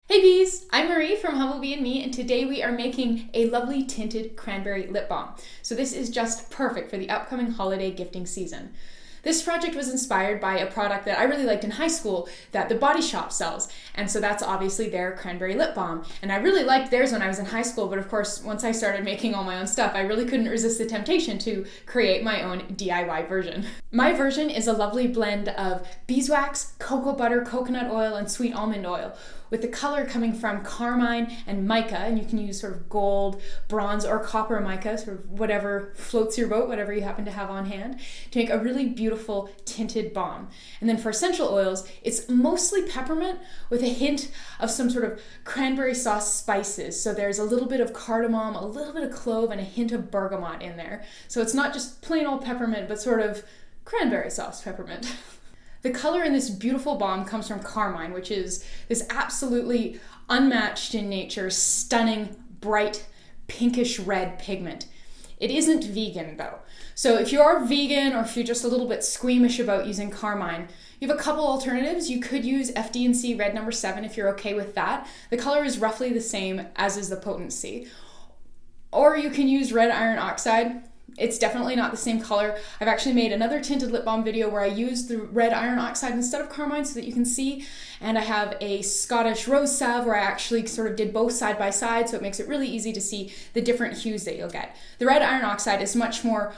Hey bees! I'm Marie from Humblebee and Me, and today we are making a lovely tinted cranberry lip balm. So this is just perfect for the upcoming holiday gifting season. This project was inspired by a product that I really liked in high school that The Body Shop sells, and so that's obviously their cranberry lip balm. And I really liked theirs when I was in high school, but of course once I started making all my own stuff, I really couldn't resist the temptation to create my own DIY version. My version is a lovely blend of beeswax, cocoa butter, coconut oil, and sweet almond oil, with the color coming from carmine and mica, and you can use sort of gold, bronze, or copper mica, sort of whatever floats your boat, whatever you happen to have on hand, to make a really beautiful tinted balm. And then for essential oils, it's mostly peppermint with a hint of some sort of cranberry sauce spices. So there's a little bit of cardamom, a little bit of clove, and a hint of bergamot in there. So it's not just plain old peppermint, but sort of cranberry sauce peppermint. The color in this beautiful balm comes from Carmine, which is this absolutely unmatched in nature, stunning, bright, pinkish red pigment. It isn't vegan though. So if you are vegan or if you're just a little bit squeamish about using Carmine, you have a couple alternatives. You could use FD&C red number 7 if you're okay with that. The color is roughly the same as is the potency. Or you can use red iron oxide. It's definitely not the same color. I've actually made another tinted lip balm video where I used the red iron oxide instead of carmine so that you can see. And I have a Scottish rose salve where I actually sort of did both side by side, so it makes it really easy to see the different hues that you'll get. The red iron oxide is much more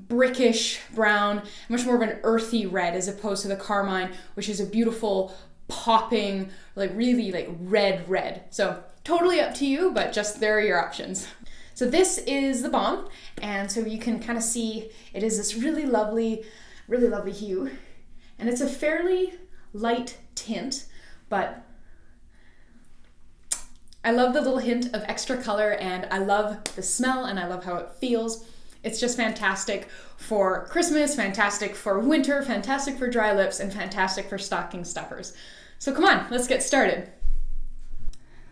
brickish brown, much more of an earthy red as opposed to the carmine, which is a beautiful popping, really red. So totally up to you, but just there are your options. So this is the balm, and so you can kind of see it is this really lovely hue. And it's a fairly light tint, but I love the little hint of extra color, and I love the smell, and I love how it feels. It's just fantastic for Christmas, fantastic for winter, fantastic for dry lips, and fantastic for stocking stuffers. So come on, let's get started.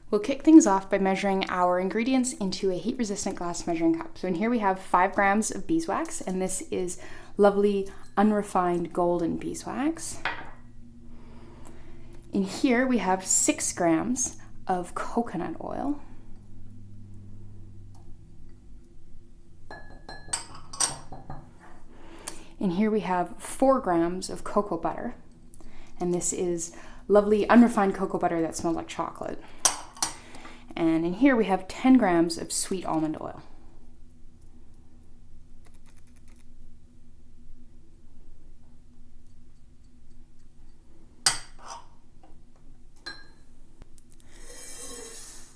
We'll kick things off by measuring our ingredients into a heat-resistant glass measuring cup. So in here we have 5 grams of beeswax, and this is lovely unrefined golden beeswax. In here we have 6 grams of coconut oil. In here we have 4 grams of cocoa butter, and this is lovely unrefined cocoa butter that smells like chocolate. And in here we have 10 grams of sweet almond oil.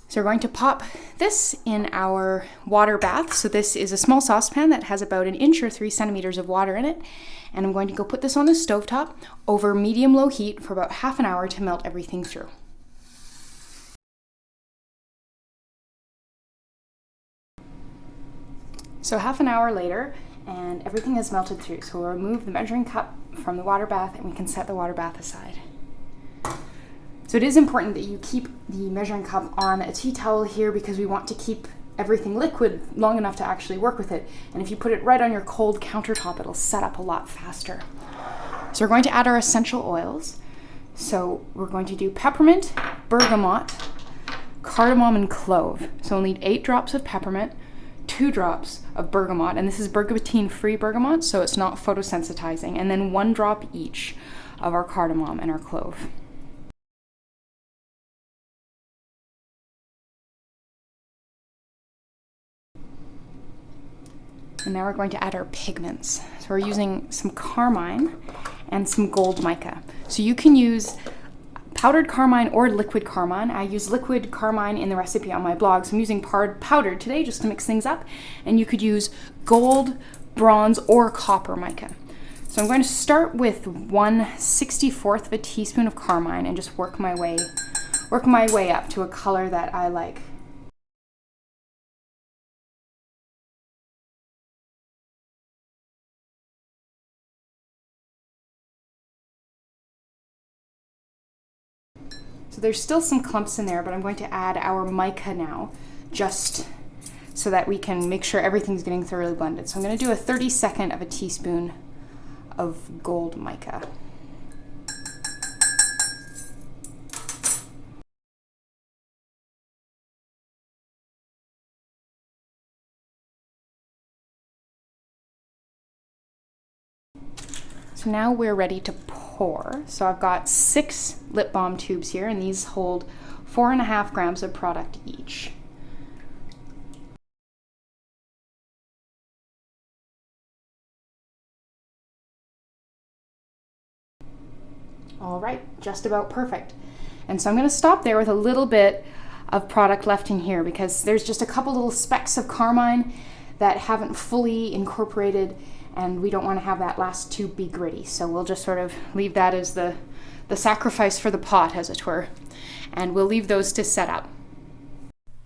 So we're going to pop this in our water bath. So this is a small saucepan that has about 1 inch or 3 centimeters of water in it. And I'm going to go put this on the stovetop over medium-low heat for about half an hour to melt everything through. So half an hour later, and everything has melted through. So we'll remove the measuring cup from the water bath, and we can set the water bath aside. So it is important that you keep the measuring cup on a tea towel here because we want to keep everything liquid long enough to actually work with it. And if you put it right on your cold countertop, it'll set up a lot faster. So we're going to add our essential oils. So we're going to do peppermint, bergamot, cardamom, and clove. So we'll need 8 drops of peppermint, 2 drops of bergamot, and this is bergapatene-free bergamot, so it's not photosensitizing, and then 1 drop each of our cardamom and our clove. And now we're going to add our pigments. So we're using some carmine and some gold mica. So you can use powdered carmine or liquid carmine. I use liquid carmine in the recipe on my blog, so I'm using powdered today just to mix things up. And you could use gold, bronze, or copper mica. So I'm going to start with 1/64 of a teaspoon of carmine and just work my way up to a color that I like. So there's still some clumps in there, but I'm going to add our mica now, just so that we can make sure everything's getting thoroughly blended. So I'm going to do a 32nd of a teaspoon of gold mica. So now we're ready to pour. So I've got 6 lip balm tubes here, and these hold 4.5 grams of product each. All right, just about perfect. And so I'm going to stop there with a little bit of product left in here because there's just a couple little specks of carmine that haven't fully incorporated, and we don't want to have that last tube be gritty. So we'll just sort of leave that as the sacrifice for the pot, as it were. And we'll leave those to set up.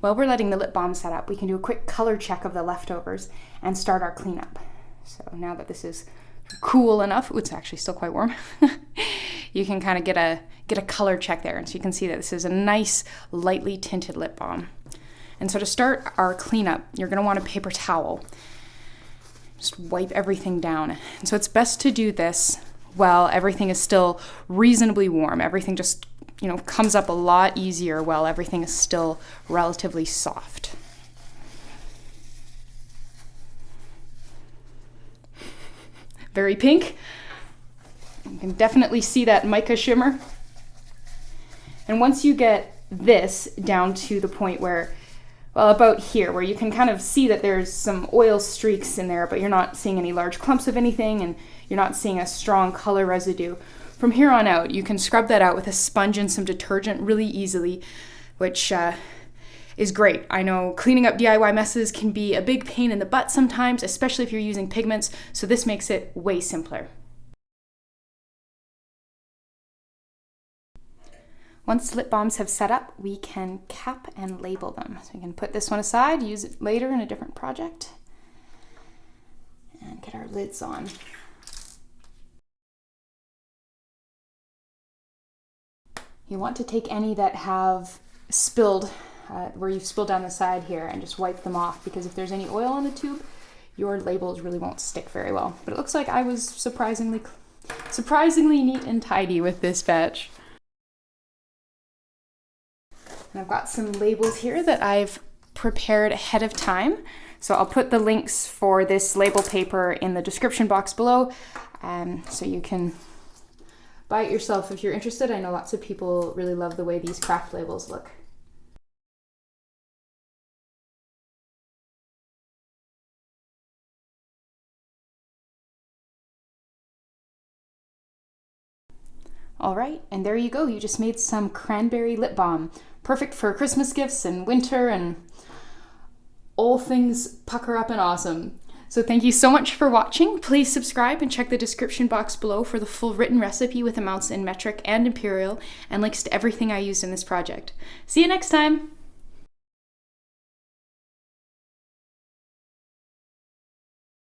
While we're letting the lip balm set up, we can do a quick color check of the leftovers and start our cleanup. So now that this is cool enough, it's actually still quite warm, you can kind of get a color check there. And so you can see that this is a nice, lightly tinted lip balm. And so to start our cleanup, you're going to want a paper towel. Just wipe everything down. And so it's best to do this while everything is still reasonably warm. Everything just, comes up a lot easier while everything is still relatively soft. Very pink. You can definitely see that mica shimmer. And once you get this down to the point where, well, about here, where you can kind of see that there's some oil streaks in there, but you're not seeing any large clumps of anything, and you're not seeing a strong color residue. From here on out, you can scrub that out with a sponge and some detergent really easily, which is great. I know cleaning up DIY messes can be a big pain in the butt sometimes, especially if you're using pigments, so this makes it way simpler. Once lip balms have set up, we can cap and label them. So we can put this one aside, use it later in a different project, and get our lids on. You want to take any that have spilled, where you've spilled down the side here, and just wipe them off, because if there's any oil on the tube, your labels really won't stick very well. But it looks like I was surprisingly neat and tidy with this batch. And I've got some labels here that I've prepared ahead of time. So I'll put the links for this label paper in the description box below, so you can buy it yourself if you're interested. I know lots of people really love the way these craft labels look. All right, and there you go. You just made some cranberry lip balm. Perfect for Christmas gifts and winter and all things pucker up and awesome. So thank you so much for watching. Please subscribe and check the description box below for the full written recipe with amounts in metric and imperial and links to everything I used in this project. See you next time.